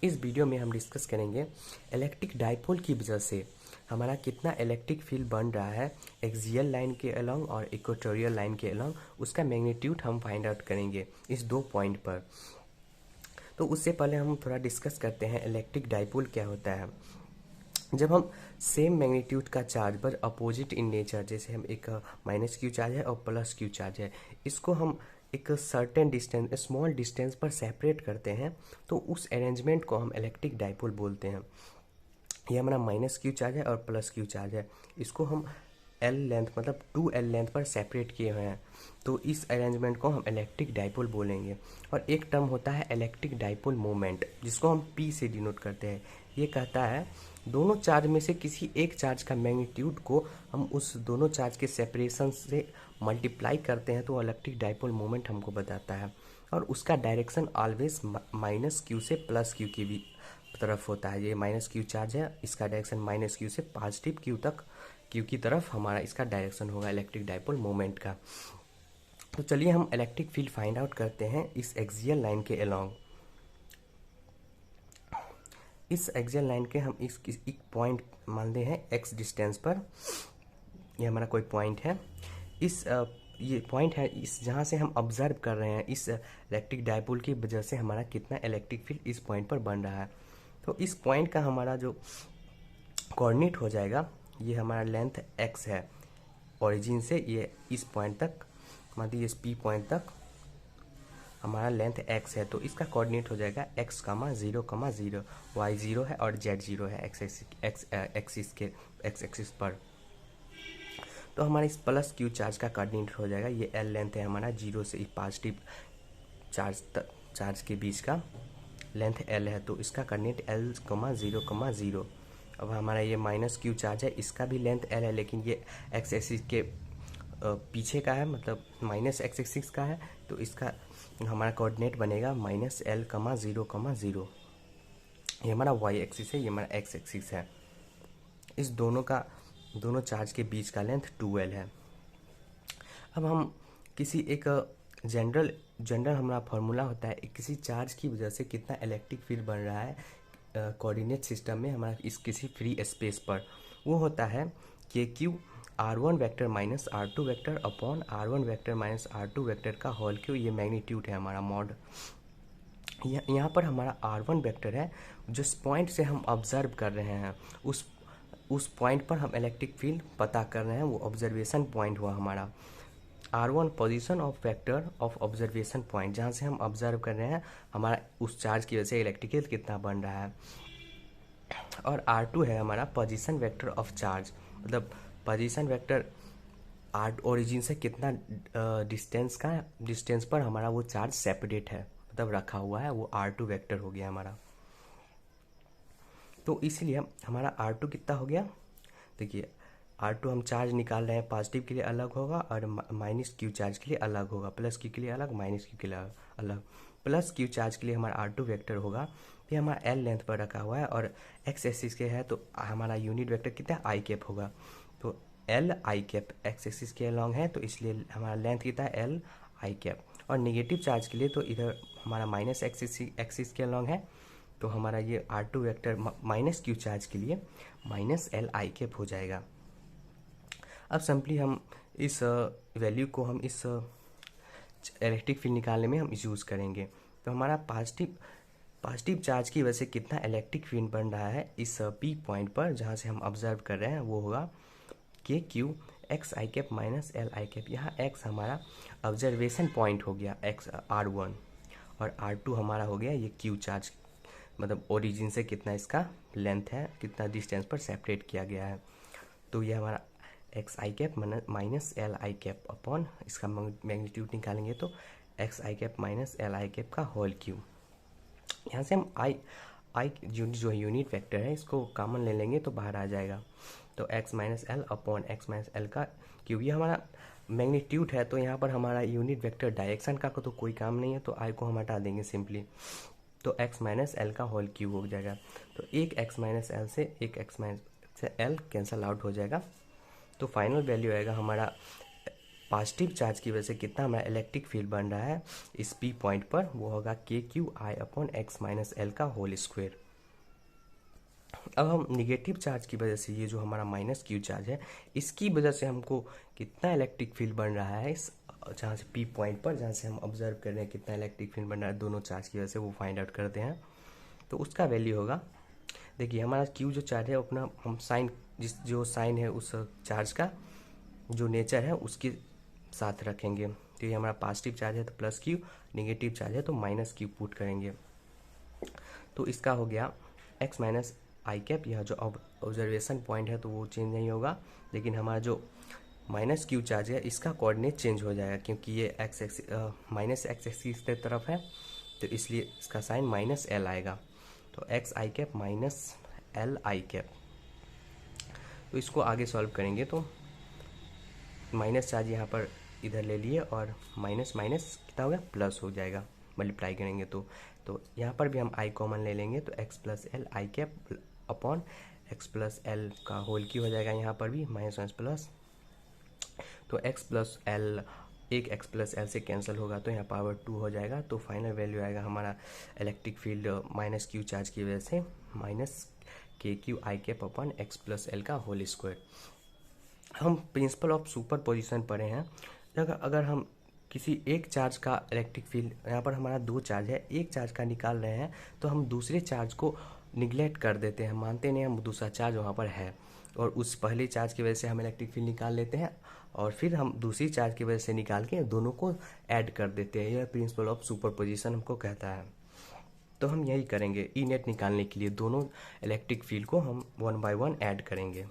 इस वीडियो में हम डिस्कस करेंगे इलेक्ट्रिक डाइपोल की वजह से हमारा कितना इलेक्ट्रिक फील्ड बन रहा है एक्सियल लाइन के अलोंग और इक्वेटोरियल लाइन के अलोंग, उसका मैग्नीट्यूड हम फाइंड आउट करेंगे इस दो पॉइंट पर। तो उससे पहले हम थोड़ा डिस्कस करते हैं इलेक्ट्रिक डाइपोल क्या होता है। जब हम सेम मैग्नीट्यूड का चार्ज पर अपोजिट इन नेचर, जैसे हम एक माइनस क्यू चार्ज है और प्लस क्यू चार्ज है, इसको हम एक सर्टेन डिस्टेंस, स्मॉल डिस्टेंस पर सेपरेट करते हैं, तो उस अरेंजमेंट को हम इलेक्ट्रिक डाइपोल बोलते हैं। ये हमारा माइनस क्यू चार्ज है और प्लस क्यू चार्ज है, इसको हम एल लेंथ मतलब 2L लेंथ पर सेपरेट किए हुए हैं, तो इस अरेंजमेंट को हम इलेक्ट्रिक डाइपोल बोलेंगे। और एक टर्म होता है इलेक्ट्रिक डाइपोल मोमेंट, जिसको हम P से डिनोट करते हैं। ये कहता है दोनों चार्ज में से किसी एक चार्ज का मैग्नीट्यूड को हम उस दोनों चार्ज के सेपरेशन से मल्टीप्लाई करते हैं, तो इलेक्ट्रिक डाइपोल मोमेंट हमको बताता है। और उसका डायरेक्शन ऑलवेज माइनस क्यू से प्लस क्यू की भी तरफ होता है। ये माइनस क्यू चार्ज है, इसका डायरेक्शन माइनस क्यू से पॉजिटिव क्यू तक, क्यू की तरफ हमारा इसका डायरेक्शन होगा इलेक्ट्रिक डाइपोल मोमेंट का। तो चलिए हम इलेक्ट्रिक फील्ड फाइंड आउट करते हैं इस एक्सियल लाइन के अलोंग। इस एक्सियल लाइन के हम एक पॉइंट मानते हैं एक्स डिस्टेंस पर, ये हमारा कोई पॉइंट है। ये पॉइंट है इस जहाँ से हम ऑब्जर्व कर रहे हैं इस इलेक्ट्रिक डाइपोल की वजह से हमारा कितना इलेक्ट्रिक फील्ड इस पॉइंट पर बन रहा है। तो इस पॉइंट का हमारा जो कोऑर्डिनेट हो जाएगा, ये हमारा लेंथ x है, ओरिजिन से ये इस पॉइंट तक, मतलब इस P पॉइंट तक हमारा लेंथ x है, तो इसका कोऑर्डिनेट हो जाएगा x, 0, 0, y 0 है और z 0 है एक्स एक्सिस पर। तो हमारा इस प्लस क्यू चार्ज का कोऑर्डिनेट हो जाएगा, ये L लेंथ है हमारा, 0 से पॉजिटिव चार्ज के बीच का लेंथ L है, तो इसका कोऑर्डिनेट L, 0, 0। अब हमारा ये माइनस क्यू चार्ज है, इसका भी लेंथ L है, लेकिन ये एक्स एक्सिस के पीछे का है, मतलब माइनस एक्स एक्सिस का है, तो इसका हमारा कोऑर्डिनेट बनेगा -L, 0, 0। ये हमारा y एक्सिस है, ये हमारा x एक्सिस है। इस दोनों चार्ज के बीच का लेंथ 2L है। अब हम किसी एक जनरल हमारा फार्मूला होता है, किसी चार्ज की वजह से कितना इलेक्ट्रिक फील्ड बन रहा है कोऑर्डिनेट सिस्टम में हमारा इस किसी फ्री स्पेस पर, वो होता है KQ R1 vector minus R2 vector upon R1 vector minus R2 vector का होल क्यू। ये मैग्नीट्यूड है हमारा मॉड। यहाँ पर हमारा R1 वेक्टर है, जिस पॉइंट से हम ऑब्जर्व कर रहे हैं उस पॉइंट पर हम इलेक्ट्रिक फील्ड पता कर रहे हैं, वो ऑब्जर्वेशन पॉइंट हुआ हमारा। R1 position of vector of observation point, जहाँ से हम ऑब्जर्व कर रहे हैं हमारा उस चार्ज की वजह से इलेक्ट्रिक फील्ड कितना बन रहा है। और R2 है हमारा पोजीशन वेक्टर ऑफ चार्ज, मतलब पोजीशन वेक्टर ओरिजिन से कितना डिस्टेंस पर हमारा वो चार्ज सेपरेट है, मतलब रखा हुआ है, वो R2 वेक्टर हो गया हमारा। तो इसलिए हमारा R2 कितना हो गया, देखिए R2 हम चार्ज निकाल रहे हैं, पॉजिटिव के लिए अलग होगा और माइनस क्यू चार्ज के लिए अलग होगा, प्लस क्यू के लिए अलग, माइनस क्यू के लिए अलग। प्लस क्यू चार्ज के लिए हमारा R2 वेक्टर होगा, ये हमारा L लेंथ पर रखा हुआ है और एक्स एक्सिस के है, तो हमारा यूनिट वेक्टर कितना आई कैप होगा, तो L आई कैप एक्स एक्सिस के अलॉन्ग है, तो इसलिए हमारा लेंथ कितना है L आई कैप। और नेगेटिव चार्ज के लिए तो इधर हमारा माइनस एक्सिस के अलॉन्ग है, तो हमारा ये R2 vector minus Q charge के लिए -L आई कैप हो जाएगा। अब सिंपली हम इस वैल्यू को हम इस इलेक्ट्रिक फील्ड निकालने में हम यूज़ करेंगे। तो हमारा पॉजिटिव चार्ज की वजह से कितना इलेक्ट्रिक फील्ड बन रहा है इस P पॉइंट पर, जहाँ से हम ऑब्जर्व कर रहे हैं, वो होगा KQ x आई कैप माइनस L आई कैप। यहाँ x हमारा ऑब्जर्वेशन पॉइंट हो गया x R1 और R2 हमारा हो गया ये Q चार्ज, मतलब ओरिजिन से कितना इसका लेंथ है, कितना डिस्टेंस पर सेपरेट किया गया है। तो ये हमारा एक्स आई कैप माइनस L आई कैप अपॉन इसका मैग्नीट्यूड निकालेंगे, तो एक्स आई कैप माइनस L आई कैप का होल क्यू। यहाँ से हम आई जो यूनिट वेक्टर है इसको कॉमन ले लेंगे तो बाहर आ जाएगा, तो x minus L upon x minus L का क्यू। ये हमारा मैग्नीट्यूड है, तो यहाँ पर हमारा यूनिट वेक्टर डायरेक्शन का तो कोई काम नहीं है, तो आई को हम हटा देंगे सिंपली, तो x माइनस एल का होल क्यू हो जाएगा। तो एक x माइनस एल से एक x minus L cancel out हो जाएगा, तो फाइनल वैल्यू आएगा हमारा पॉजिटिव चार्ज की वजह से कितना हमारा इलेक्ट्रिक फील्ड बन रहा है इस पी पॉइंट पर, वो होगा KQI/x-L²। अब हम निगेटिव चार्ज की वजह से, ये जो हमारा माइनस क्यू चार्ज है, इसकी वजह से हमको कितना इलेक्ट्रिक फील्ड बन रहा है इस जहाँ से पी पॉइंट पर, जहाँ से हम ऑब्जर्व कर रहे हैं कितना इलेक्ट्रिक फील्ड बन रहा है दोनों चार्ज की वजह से, वो फाइंड आउट करते हैं। तो उसका वैल्यू होगा, देखिए हमारा क्यू जो चार्ज है अपना, हम साइन, जो साइन है उस चार्ज का जो नेचर है उसके साथ रखेंगे। तो ये हमारा पॉजिटिव चार्ज है तो प्लस क्यू, निगेटिव चार्ज है तो माइनस क्यू पुट करेंगे। तो इसका हो गया x माइनस आई कैप। यह जो ऑब्जर्वेशन पॉइंट है तो वो चेंज नहीं होगा, लेकिन हमारा जो माइनस क्यू चार्ज है इसका कोऑर्डिनेट चेंज हो जाएगा, क्योंकि ये माइनस एक्स एक्सिस की तरफ है, तो इसलिए इसका साइन माइनस एल आएगा। तो x I cap minus L I cap. तो इसको आगे सॉल्व करेंगे तो माइनस चार्ज यहाँ पर इधर ले लिए और माइनस माइनस कितना हो गया, प्लस हो जाएगा मल्टीप्लाई करेंगे तो यहाँ पर भी हम आई कॉमन ले लेंगे, तो एक्स प्लस एल आई cap upon x plus L का होल क्यू हो जाएगा, यहाँ पर भी माइनस माइनस प्लस। तो एक्स प्लस एल, एक एक्स प्लस एल से कैंसिल होगा तो यहाँ पावर 2 हो जाएगा। तो फाइनल वैल्यू आएगा हमारा electric field minus Q charge की वजह से minus KQI cap upon x plus L का होल स्क्वायर। हम प्रिंसिपल ऑफ सुपर पोजिशन पढ़े हैं। अगर हम किसी एक चार्ज का इलेक्ट्रिक फील्ड, यहाँ पर हमारा दो चार्ज है, एक चार्ज का निकाल रहे हैं तो हम दूसरे चार्ज को निगलेक्ट कर देते हैं, मानते नहीं हम दूसरा चार्ज वहाँ पर है, और उस पहले चार्ज की वजह से हम इलेक्ट्रिक फील्ड निकाल लेते हैं और फिर हम दूसरी चार्ज की वजह से निकाल के दोनों को ऐड कर देते हैं। यह प्रिंसिपल ऑफ सुपरपोजिशन हमको कहता है। तो हम यही करेंगे, ई नेट निकालने के लिए दोनों इलेक्ट्रिक फील्ड को हम 1 बाय 1 ऐड करेंगे।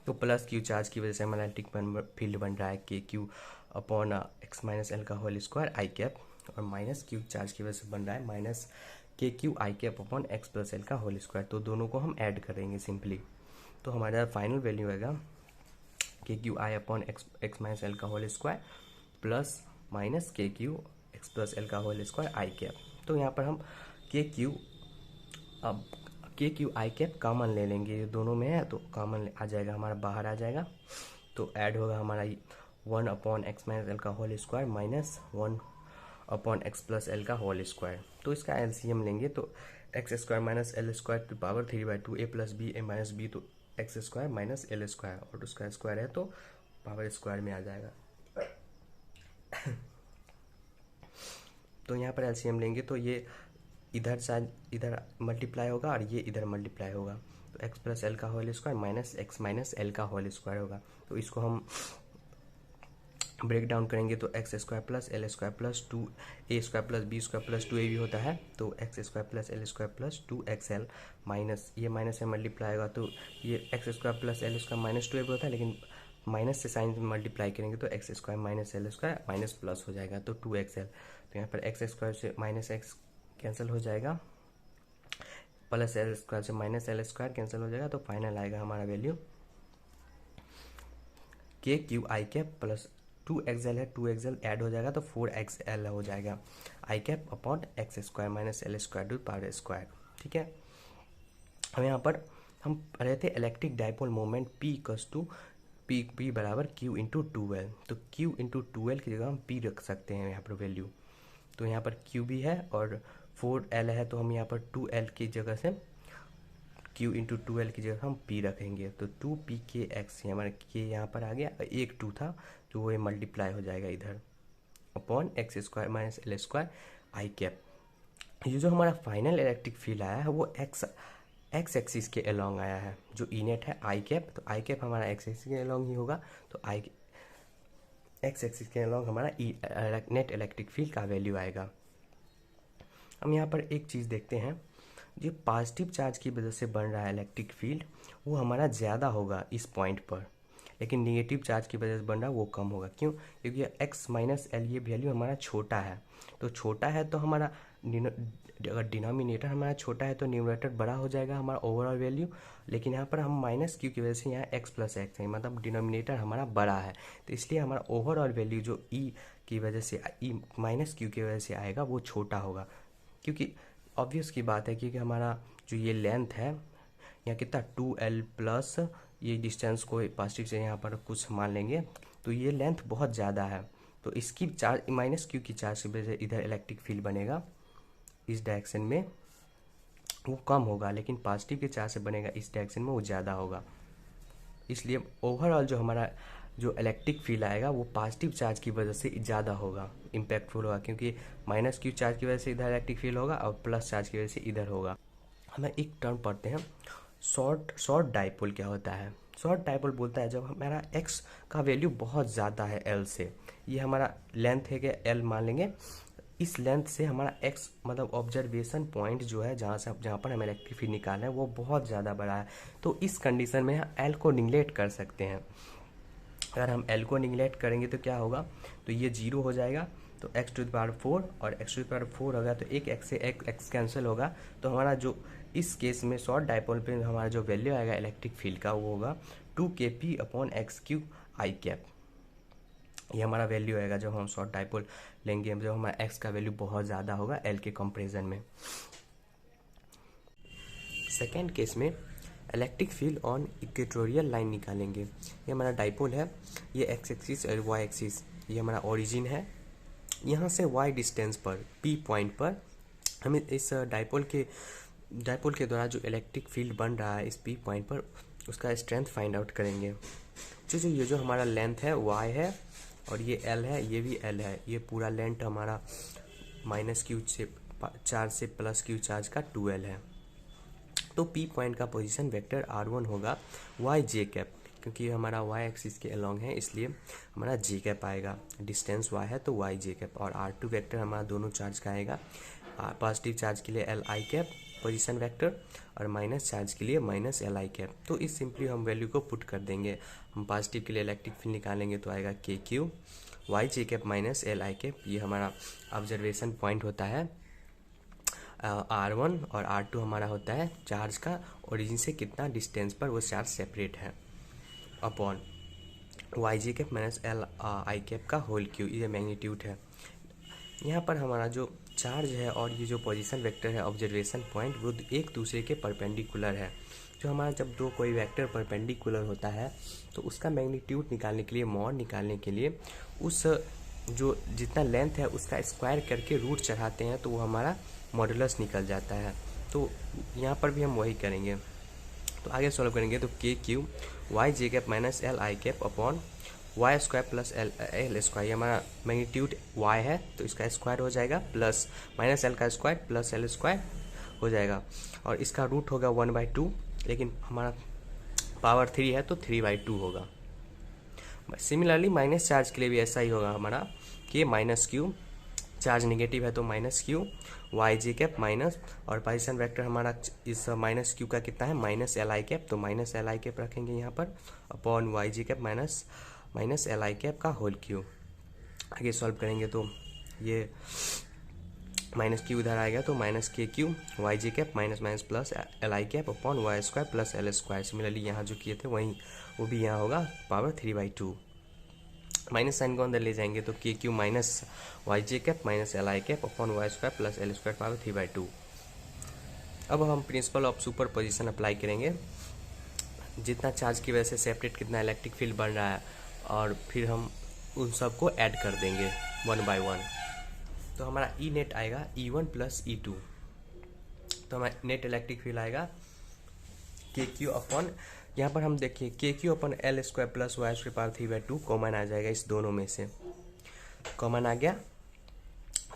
तो प्लस क्यू चार्ज की वजह से हमारा इलेक्ट्रिक फील्ड बन रहा है KQ upon x minus L का होल स्क्वायर आई कैप, और माइनस क्यू चार्ज की वजह से बन रहा है minus KQI cap upon x plus L का होल स्क्वायर। तो दोनों को हम ऐड करेंगे सिंपली। तो हमारा फाइनल वैल्यू आएगा KQI upon x minus L का whole square plus minus KQ x plus L का होल स्क्वायर आई कैप। तो यहाँ पर हम KQI कैप कॉमन ले लेंगे, ये दोनों में है तो कॉमन आ जाएगा, हमारा बाहर आ जाएगा। तो ऐड होगा हमारा 1 अपॉन एक्स माइनस एल का whole square minus 1 upon x plus L का होल स्क्वायर। तो इसका LCM लेंगे तो x square minus L square to power 3/2 a plus B A minus B, तो x square minus L square, और उसका square है तो पावर स्क्वायर में आ जाएगा। तो यहाँ पर LCM लेंगे तो ये इधर साइड इधर मल्टीप्लाई होगा और ये इधर मल्टीप्लाई होगा, तो एक्स प्लस एल का whole square minus X minus L का होल स्क्वायर होगा। तो इसको हम ब्रेक डाउन करेंगे तो x square plus L square plus 2a square plus B square plus 2ab भी होता है, तो x square plus L square plus 2xl minus ये माइनस से मल्टीप्लाई होगा, तो ये X square plus L square minus 2ab होता है, लेकिन माइनस से साइन मल्टीप्लाई करेंगे तो x square minus L square minus plus हो जाएगा, तो 2xl। तो यहाँ पर एक्स स्क्वायर से माइनस एक्स कैंसिल हो जाएगा, प्लस एल स्क्वायर से माइनस एल स्क्वायर कैंसिल हो जाएगा, तो फाइनल आएगा हमारा value KQI cap plus 2xl है, 2xl ऐड हो जाएगा तो 4xl हो जाएगा, I cap upon x square minus L square to power square. ठीक है, हम यहाँ पर हम पढ़े थे electric dipole moment P equals to P बराबर Q इंटू 2L, तो Q इंटू 2L की जगह हम P रख सकते हैं यहाँ पर वैल्यू। तो यहाँ पर Q भी है और 4L है, तो हम यहाँ पर 2L की जगह से Q इंटू 2L की जगह हम P रखेंगे, तो 2PKX हमारा K यहाँ पर आ गया, एक 2 था तो वो मल्टीप्लाई हो जाएगा इधर upon x square minus L square I cap. ये जो हमारा फाइनल इलेक्ट्रिक फील्ड आया है वो एक्स एक्सिस के अलोंग आया है, जो ई नेट है आई कैप, तो आई कैप हमारा एक्स एक्सिस के अलोंग ही होगा, तो आई एक्स एक्सिस के अलोंग हमारा नेट इलेक्ट्रिक फील्ड का वैल्यू आएगा। हम यहाँ पर एक चीज़ देखते हैं, जो पॉजिटिव चार्ज की वजह से बन रहा है इलेक्ट्रिक फील्ड वो हमारा ज़्यादा होगा इस पॉइंट पर, लेकिन निगेटिव चार्ज की वजह से बन रहा है वो कम होगा। क्यों? क्योंकि एक्स माइनस एल ये वैल्यू हमारा छोटा है, तो छोटा है तो हमारा अगर डिनोमिनेटर हमारा छोटा है तो न्यूमरेटर बड़ा हो जाएगा हमारा ओवरऑल वैल्यू, लेकिन यहाँ पर हम माइनस क्यू की वजह से यहाँ एक्स प्लस एक्स है, मतलब डिनोमिनेटर हमारा बड़ा है, तो इसलिए हमारा ओवरऑल वैल्यू जो ई की वजह से ई माइनस क्यू की वजह से आएगा वो छोटा होगा। क्योंकि ऑब्वियस की बात है, क्योंकि हमारा जो ये लेंथ है यहाँ कितना 2L प्लस ये डिस्टेंस को पॉजिटिव से यहाँ पर कुछ मान लेंगे तो ये लेंथ बहुत ज़्यादा है, तो इसकी चार्ज माइनस क्यू की चार्ज की वजह से इधर इलेक्ट्रिक फील्ड बनेगा इस डायरेक्शन में वो कम होगा, लेकिन पॉजिटिव के चार्ज से बनेगा इस डायरेक्शन में वो ज़्यादा होगा। इसलिए ओवरऑल जो हमारा जो इलेक्ट्रिक फील्ड आएगा वो पॉजिटिव चार्ज की वजह से ज़्यादा होगा, इम्पैक्टफुल होगा, क्योंकि माइनस क्यू चार्ज की वजह से इधर इलेक्ट्रिक फील्ड होगा और प्लस चार्ज की वजह से इधर होगा। हमें एक टर्म पढ़ते हैं, शॉर्ट डाइपोल क्या होता है। शॉर्ट डाइपोल बोलता है जब हमारा एक्स का वैल्यू बहुत ज़्यादा है एल से, ये हमारा लेंथ है कि एल मान लेंगे, इस लेंथ से हमारा एक्स मतलब ऑब्जर्वेशन पॉइंट जो है जहाँ पर हम इलेक्ट्रिक फील्ड निकाल रहे हैं वो बहुत ज़्यादा बड़ा है, तो इस कंडीशन में हम एल को निगलेक्ट कर सकते हैं। अगर हम एल को निगलेक्ट करेंगे तो क्या होगा, तो ये 0 हो जाएगा, तो x टू द पावर 4 और x टू द पावर 4 होगा तो एक x से x कैंसिल होगा, तो हमारा जो इस केस में शॉर्ट डाइपोल पे हमारा जो वैल्यू आएगा इलेक्ट्रिक फील्ड का वो होगा 2kp/x³i कैप। ये हमारा वैल्यू आएगा जब हम शॉर्ट डाइपोल लेंगे, जब हमारा x का वैल्यू बहुत ज़्यादा होगा l के कंपेरिजन में। सेकेंड केस में electric field on equatorial line निकालेंगे। ये हमारा डाइपोल है, ये एक्स एक्सिस और वाई एक्सिस, ये हमारा ओरिजिन है, यहाँ से y डिस्टेंस पर p पॉइंट पर हमें इस डाइपोल के द्वारा जो इलेक्ट्रिक फील्ड बन रहा है इस p पॉइंट पर उसका स्ट्रेंथ फाइंड आउट करेंगे। ये जो हमारा लेंथ है y है और ये l है, ये भी l है, ये पूरा लेंथ हमारा माइनस क्यू से चार्ज से प्लस क्यू चार्ज का 2l है। तो p पॉइंट का पोजीशन वेक्टर r1 होगा y j कैप, क्योंकि हमारा y एक्सिस के अलोंग है इसलिए हमारा j कैप आएगा, डिस्टेंस y है तो y j कैप, और r2 वेक्टर हमारा दोनों चार्ज का आएगा, पॉजिटिव चार्ज के लिए li कैप पोजीशन वेक्टर और माइनस चार्ज के लिए माइनस li कैप। तो इस सिंपली हम वैल्यू को पुट कर देंगे, हम पॉजिटिव के लिए इलेक्ट्रिक फील्ड निकालेंगे तो आएगा kq y j cap minus li cap, ये हमारा ऑब्जर्वेशन पॉइंट होता है r1 और r2 हमारा होता है चार्ज का ओरिजिन से कितना डिस्टेंस पर वो चार्ज सेपरेट है, upon Y J cap minus L I cap का होल क्यू, ये मैग्नीट्यूड है। यहाँ पर हमारा जो चार्ज है और ये जो पोजीशन वेक्टर है ऑब्जर्वेशन पॉइंट वो एक दूसरे के परपेंडिकुलर है। जो हमारा जब दो कोई वेक्टर परपेंडिकुलर होता है तो उसका मैग्नीट्यूड निकालने के लिए, मॉड निकालने के लिए उस जो जितना लेंथ है उसका स्क्वायर करके रूट चढ़ाते हैं तो वो हमारा मॉडुलस निकल जाता है। तो यहाँ पर भी हम वही करेंगे, तो आगे सॉल्व करेंगे तो के Q Y J cap minus L I cap upon Y square plus L square, हमारा मैग्नीट्यूड वाई है तो इसका स्क्वायर हो जाएगा प्लस माइनस एल का स्क्वायर प्लस एल स्क्वायर हो जाएगा, और इसका रूट होगा 1/2, लेकिन हमारा पावर 3 है तो 3/2 होगा। सिमिलरली माइनस चार्ज के लिए भी ऐसा ही होगा हमारा कि माइनस क्यू, चार्ज नेगेटिव है तो माइनस क्यू वाई जे कैप माइनस, और पोजीशन वेक्टर हमारा इस माइनस क्यू का कितना है माइनस एल आई कैप, तो माइनस एल आई कैप रखेंगे यहाँ पर upon Y J cap minus L I cap का होल क्यू। आगे सॉल्व करेंगे तो ये माइनस क्यू इधर आएगा तो माइनस के क्यू वाई जे cap minus minus plus L आई cap upon Y square plus L square. Similarly यहाँ जो किए थे वहीं वो भी यहाँ होगा पावर 3/2। माइनस साइन को अंदर ले जाएंगे तो के q minus y J cap minus L I cap upon Y square plus L square power 3/2। अब हम principle of superposition apply करेंगे, जितना चार्ज की वजह से सेपरेट कितना इलेक्ट्रिक फील्ड बन रहा है, और फिर हम उन सबको ऐड कर देंगे 1 by 1। तो हमारा ई नेट आएगा E1 प्लस E2, तो हमारा नेट इलेक्ट्रिक फील्ड आएगा के क्यू अपॉन, यहाँ पर हम देखिए K Q upon L square plus Y square power 3/2 common आ जाएगा, इस दोनों में से कॉमन आ गया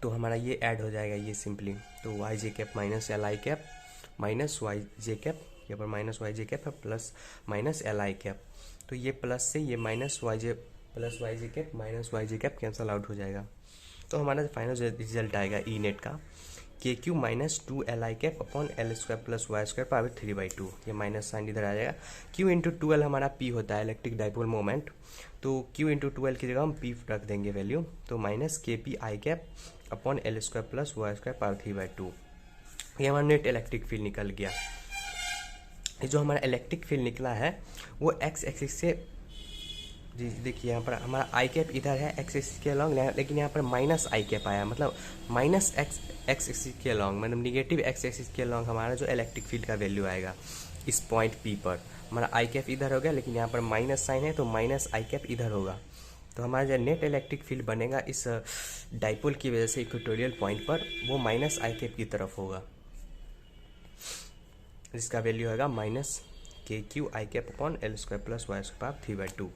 तो हमारा ये ऐड हो जाएगा ये सिंपली, तो y J cap minus L I cap minus y J cap, यहाँ पर माइनस वाई जे कैप है plus minus L I cap, तो ये प्लस से ये minus y j plus y जे कैप माइनस वाई जे कैप कैंसल आउट हो जाएगा। तो हमारा फाइनल रिजल्ट आएगा ई नेट का के क्यू माइनस 2 एल आई cap upon l square plus Y square power 3/2, ये माइनस साइन इधर आ जाएगा। क्यू इंटू 2l हमारा पी होता है इलेक्ट्रिक डाइपोल मोमेंट, तो क्यू इंटू 2l की जगह हम पी रख देंगे वैल्यू, तो minus k p i cap upon l square plus Y square power 3/2, ये हमारा नेट इलेक्ट्रिक फील्ड निकल गया। ये जो हमारा इलेक्ट्रिक फील्ड निकला है वो एक्स एक्सिस से, जी देखिए यहाँ पर हमारा आई कैप इधर है एक्स एक्सिस के अलॉन्ग, लेकिन यहाँ पर माइनस आई कैप आया, मतलब माइनस एक्स एक्सिस के अलॉन्ग, मतलब निगेटिव एक्स एक्सिस के अलॉन्ग हमारा जो इलेक्ट्रिक फील्ड का वैल्यू आएगा इस पॉइंट पी पर। हमारा आई कैप इधर हो गया, लेकिन यहाँ पर माइनस साइन है तो माइनस आई कैप इधर होगा, तो हमारा जो नेट इलेक्ट्रिक फील्ड बनेगा इस डाइपोल की वजह से इक्वेटोरियल पॉइंट पर वो माइनस आई कैप की तरफ होगा, जिसका वैल्यू होगा माइनस के q i cap upon l square plus Y square power 3/2।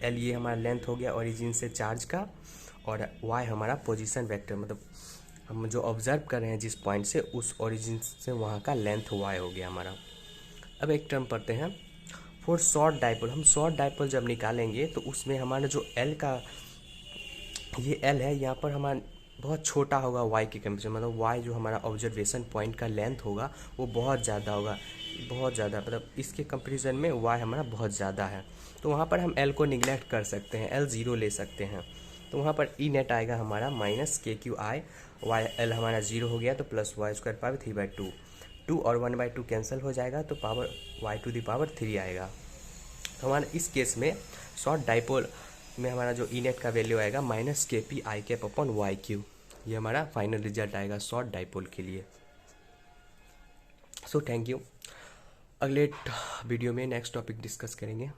L ये हमारा लेंथ हो गया ओरिजिन से चार्ज का, और वाई हमारा पोजीशन वेक्टर, मतलब हम जो ऑब्जर्व कर रहे हैं जिस पॉइंट से, उस ओरिजिन से वहाँ का लेंथ वाई हो गया हमारा। अब एक टर्म पढ़ते हैं फॉर शॉर्ट डाइपोल। हम शॉर्ट डाइपोल जब निकालेंगे तो उसमें हमारा जो एल का, ये एल है यहाँ पर हमारा बहुत छोटा होगा वाई के कंपेरिजन, मतलब वाई जो हमारा ऑब्जर्वेशन पॉइंट का लेंथ होगा वो बहुत ज़्यादा होगा, बहुत ज़्यादा, मतलब इसके कंपेरिजन में वाई हमारा बहुत ज़्यादा है। तो वहाँ पर हम एल को निगलेक्ट कर सकते हैं, एल ज़ीरो ले सकते हैं। तो वहाँ पर ई नेट आएगा हमारा माइनस के क्यू आई, वाई एल हमारा ज़ीरो हो गया तो प्लस वाई स्क्वायर पावर 3/2, 2 और 1/2 कैंसिल हो जाएगा तो power y to the power 3 आएगा। तो हमारा इस केस में शॉर्ट डाइपोल में हमारा जो ई नेट का वैल्यू आएगा minus k p i cap upon y q, ये हमारा फाइनल रिजल्ट आएगा शॉर्ट डाइपोल के लिए। So thank you. अगले वीडियो में नेक्स्ट टॉपिक डिस्कस करेंगे।